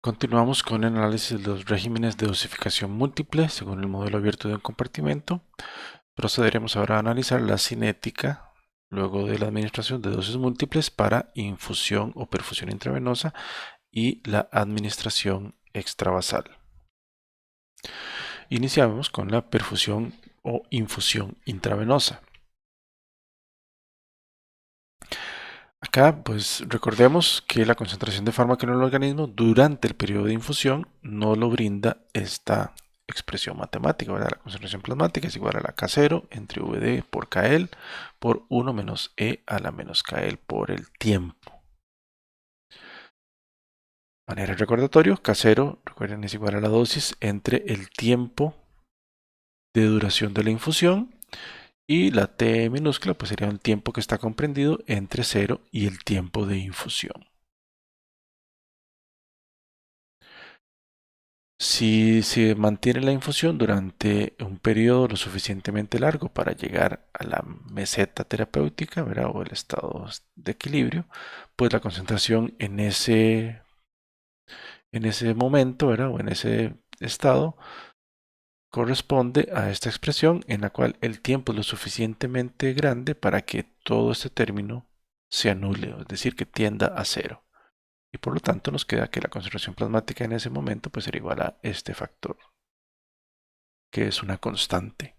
Continuamos con el análisis de los regímenes de dosificación múltiple según el modelo abierto de un compartimento. Procederemos ahora a analizar la cinética luego de la administración de dosis múltiples para infusión o perfusión intravenosa y la administración extravasal. Iniciamos con la perfusión o infusión intravenosa. Acá, pues recordemos que la concentración de fármaco en el organismo durante el periodo de infusión no lo brinda esta expresión matemática, ¿verdad? La concentración plasmática es igual a la K0 entre VD por KL por 1 menos E a la menos KL por el tiempo. Manera de recordatorio, K0, recuerden, es igual a la dosis entre el tiempo de duración de la infusión y la T minúscula pues sería el tiempo que está comprendido entre 0 y el tiempo de infusión. Si se mantiene la infusión durante un periodo lo suficientemente largo para llegar a la meseta terapéutica, ¿verdad? O el estado de equilibrio, pues la concentración en ese momento, ¿verdad? O en ese estado corresponde a esta expresión en la cual el tiempo es lo suficientemente grande para que todo este término se anule, es decir, que tienda a cero. Y por lo tanto nos queda que la concentración plasmática en ese momento pues sería igual a este factor, que es una constante.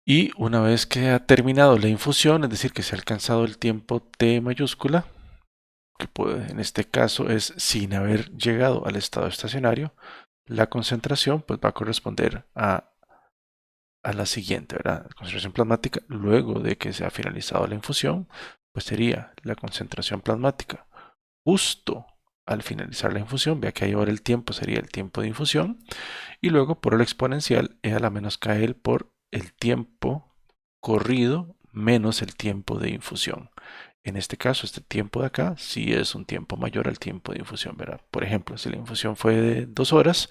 Y una vez que ha terminado la infusión, es decir, que se ha alcanzado el tiempo T mayúscula, que puede, en este caso es sin haber llegado al estado estacionario, la concentración pues va a corresponder a la siguiente, ¿verdad? La concentración plasmática luego de que se ha finalizado la infusión, pues sería la concentración plasmática justo al finalizar la infusión, vea que ahí ahora el tiempo sería el tiempo de infusión, y luego por el exponencial E a la menos KL por el tiempo corrido menos el tiempo de infusión. En este caso, este tiempo de acá sí es un tiempo mayor al tiempo de infusión, ¿verdad? Por ejemplo, si la infusión fue de 2 horas,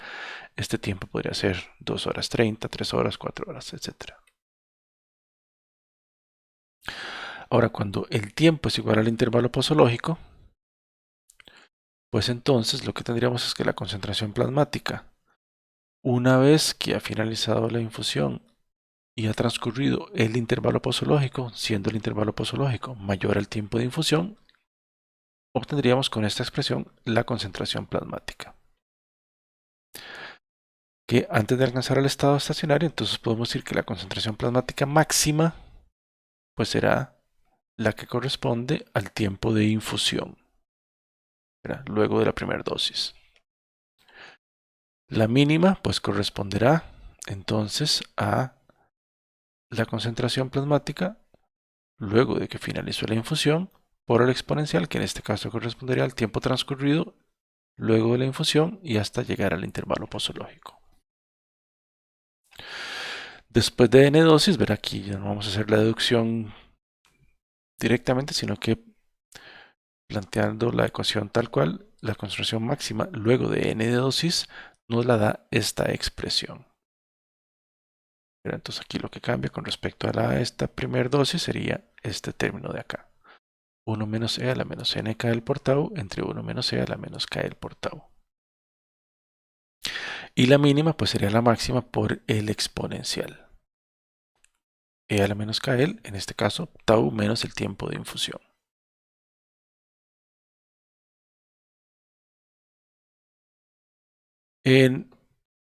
este tiempo podría ser 2 horas 30, 3 horas, 4 horas, etc. Ahora, cuando el tiempo es igual al intervalo posológico, pues entonces lo que tendríamos es que la concentración plasmática, una vez que ha finalizado la infusión y ha transcurrido el intervalo posológico, siendo el intervalo posológico mayor al tiempo de infusión, obtendríamos con esta expresión la concentración plasmática. Que antes de alcanzar el estado estacionario, entonces podemos decir que la concentración plasmática máxima pues será la que corresponde al tiempo de infusión, ¿verdad? Luego de la primera dosis. La mínima pues corresponderá entonces a la concentración plasmática luego de que finalizó la infusión por el exponencial, que en este caso correspondería al tiempo transcurrido luego de la infusión y hasta llegar al intervalo posológico. Después de n dosis, ver aquí ya no vamos a hacer la deducción directamente, sino que planteando la ecuación tal cual, la concentración máxima luego de n de dosis nos la da esta expresión. Pero entonces aquí lo que cambia con respecto a esta primera dosis sería este término de acá. 1 menos e a la menos n KL por tau entre 1 menos e a la menos KL por tau. Y la mínima pues sería la máxima por el exponencial. E a la menos KL, en este caso, tau menos el tiempo de infusión.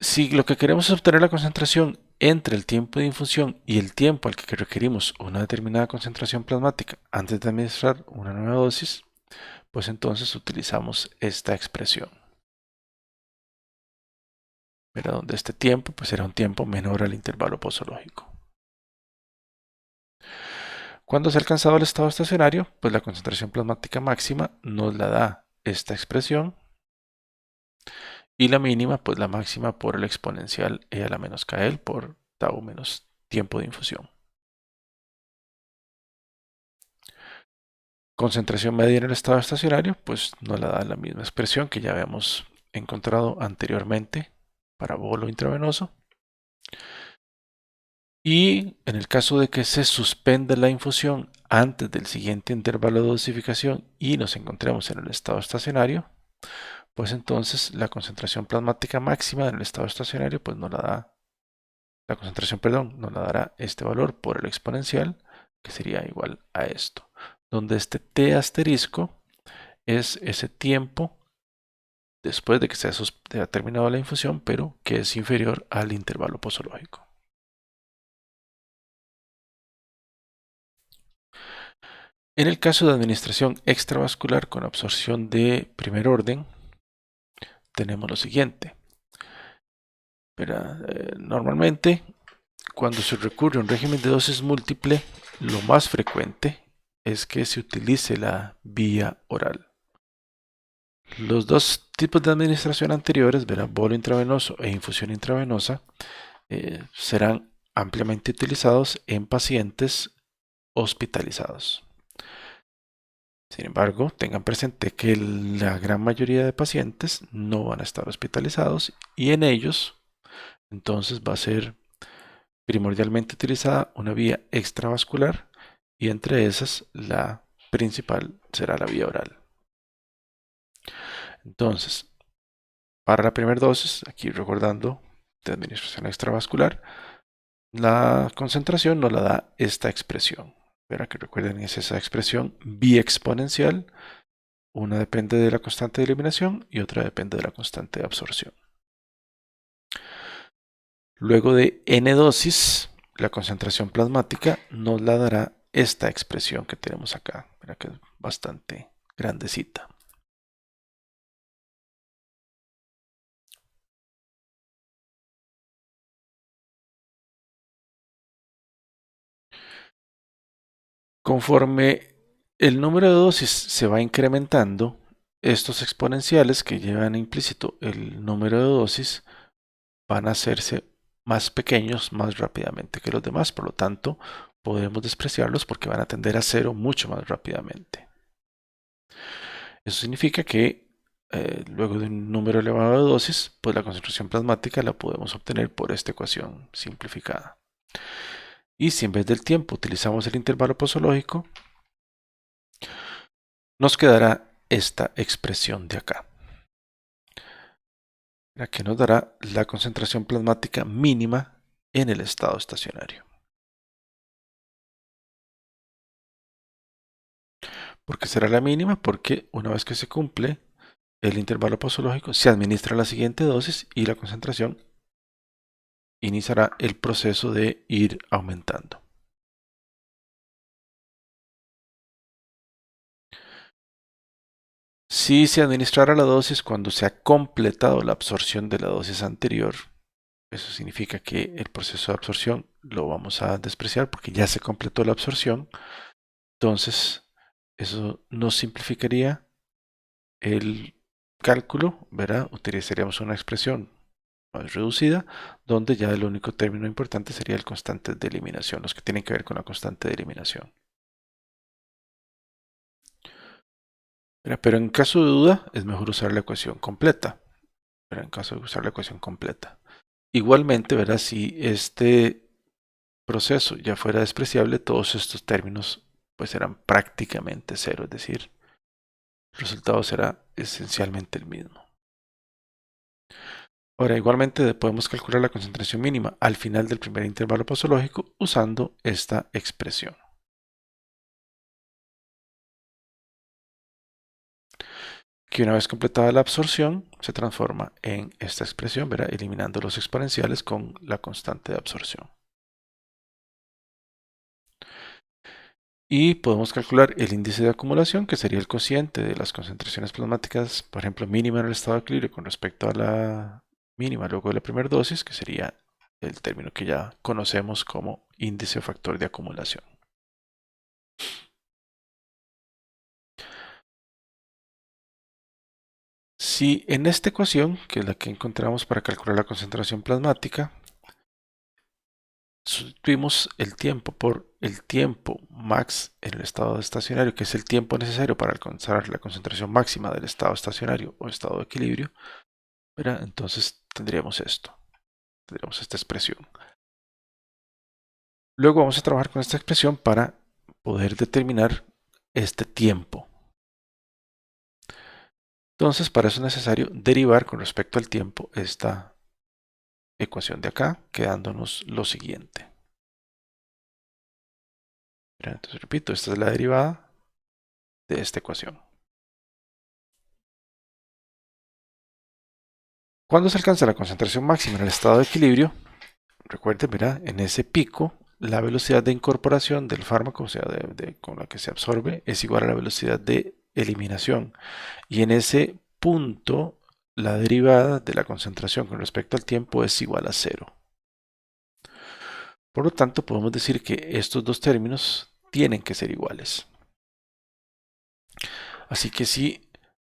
Si lo que queremos es obtener la concentración entre el tiempo de infusión y el tiempo al que requerimos una determinada concentración plasmática antes de administrar una nueva dosis, pues entonces utilizamos esta expresión. Mira, donde este tiempo pues será un tiempo menor al intervalo posológico. Cuando se ha alcanzado el estado estacionario, pues la concentración plasmática máxima nos la da esta expresión y la mínima, pues la máxima por el exponencial e a la menos KL por tau menos tiempo de infusión. Concentración media en el estado estacionario, pues nos la da la misma expresión que ya habíamos encontrado anteriormente para bolo intravenoso. Y en el caso de que se suspenda la infusión antes del siguiente intervalo de dosificación y nos encontremos en el estado estacionario, pues entonces la concentración plasmática máxima en el estado estacionario pues nos la da, la concentración, perdón, nos la dará este valor por el exponencial, que sería igual a esto, donde este t asterisco es ese tiempo después de que se haya terminado la infusión, pero que es inferior al intervalo posológico. En el caso de administración extravascular con absorción de primer orden, tenemos lo siguiente. Normalmente, cuando se recurre a un régimen de dosis múltiple, lo más frecuente es que se utilice la vía oral. Los dos tipos de administración anteriores, bolo intravenoso e infusión intravenosa, serán ampliamente utilizados en pacientes hospitalizados. Sin embargo, tengan presente que la gran mayoría de pacientes no van a estar hospitalizados y en ellos entonces va a ser primordialmente utilizada una vía extravascular y entre esas la principal será la vía oral. Entonces, para la primera dosis, aquí recordando de administración extravascular, la concentración nos la da esta expresión. Para que recuerden, es esa expresión biexponencial. Una depende de la constante de eliminación y otra depende de la constante de absorción. Luego de n dosis, la concentración plasmática nos la dará esta expresión que tenemos acá. Mira que es bastante grandecita. Conforme el número de dosis se va incrementando, estos exponenciales que llevan implícito el número de dosis van a hacerse más pequeños más rápidamente que los demás. Por lo tanto, podemos despreciarlos porque van a tender a cero mucho más rápidamente. Eso significa que luego de un número elevado de dosis, pues la concentración plasmática la podemos obtener por esta ecuación simplificada. Y si en vez del tiempo utilizamos el intervalo posológico, nos quedará esta expresión de acá, la que nos dará la concentración plasmática mínima en el estado estacionario. ¿Por qué será la mínima? Porque una vez que se cumple el intervalo posológico, se administra la siguiente dosis y la concentración iniciará el proceso de ir aumentando. Si se administrara la dosis cuando se ha completado la absorción de la dosis anterior, eso significa que el proceso de absorción lo vamos a despreciar porque ya se completó la absorción. Entonces, eso nos simplificaría el cálculo, ¿verdad? Utilizaríamos una expresión más reducida, donde ya el único término importante sería el constante de eliminación, los que tienen que ver con la constante de eliminación. Pero en caso de duda, es mejor usar la ecuación completa. Pero en caso de usar la ecuación completa. Igualmente, ¿verdad? Si este proceso ya fuera despreciable, todos estos términos pues serán prácticamente cero, es decir, el resultado será esencialmente el mismo. Ahora, igualmente podemos calcular la concentración mínima al final del primer intervalo posológico usando esta expresión. Que una vez completada la absorción, se transforma en esta expresión, ¿verdad? Eliminando los exponenciales con la constante de absorción. Y podemos calcular el índice de acumulación, que sería el cociente de las concentraciones plasmáticas, por ejemplo, mínima en el estado de equilibrio con respecto a la mínima luego de la primera dosis, que sería el término que ya conocemos como índice o factor de acumulación. Si en esta ecuación, que es la que encontramos para calcular la concentración plasmática, sustituimos el tiempo por el tiempo max en el estado estacionario, que es el tiempo necesario para alcanzar la concentración máxima del estado estacionario o estado de equilibrio, ¿verdad? Entonces tendríamos esto, tendríamos esta expresión. Luego vamos a trabajar con esta expresión para poder determinar este tiempo. Entonces, para eso es necesario derivar con respecto al tiempo esta ecuación de acá, quedándonos lo siguiente. Entonces, repito, esta es la derivada de esta ecuación. Cuando se alcanza la concentración máxima en el estado de equilibrio, recuerden, ¿verdad? En ese pico, la velocidad de incorporación del fármaco, o sea, con la que se absorbe, es igual a la velocidad de eliminación. Y en ese punto, la derivada de la concentración con respecto al tiempo es igual a 0. Por lo tanto, podemos decir que estos dos términos tienen que ser iguales. Así que si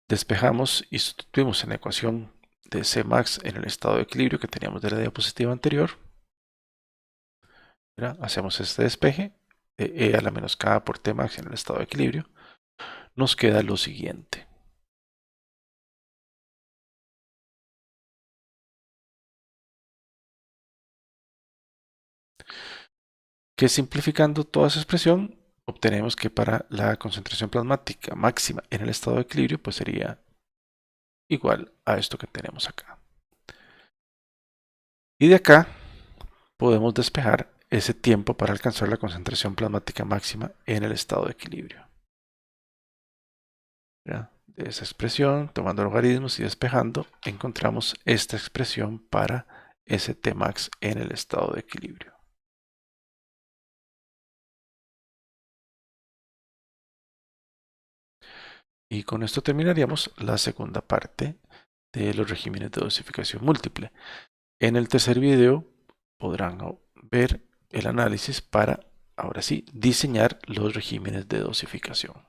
despejamos y sustituimos en la ecuación de Cmax en el estado de equilibrio que teníamos de la diapositiva anterior, ¿verdad? Hacemos este despeje de E a la menos K por Tmax en el estado de equilibrio, nos queda lo siguiente. Que simplificando toda esa expresión, obtenemos que para la concentración plasmática máxima en el estado de equilibrio, pues sería igual a esto que tenemos acá. Y de acá podemos despejar ese tiempo para alcanzar la concentración plasmática máxima en el estado de equilibrio. ¿Ya? De esa expresión, tomando logaritmos y despejando, encontramos esta expresión para ese Tmax en el estado de equilibrio. Y con esto terminaríamos la segunda parte de los regímenes de dosificación múltiple. En el tercer video podrán ver el análisis para, ahora sí, diseñar los regímenes de dosificación.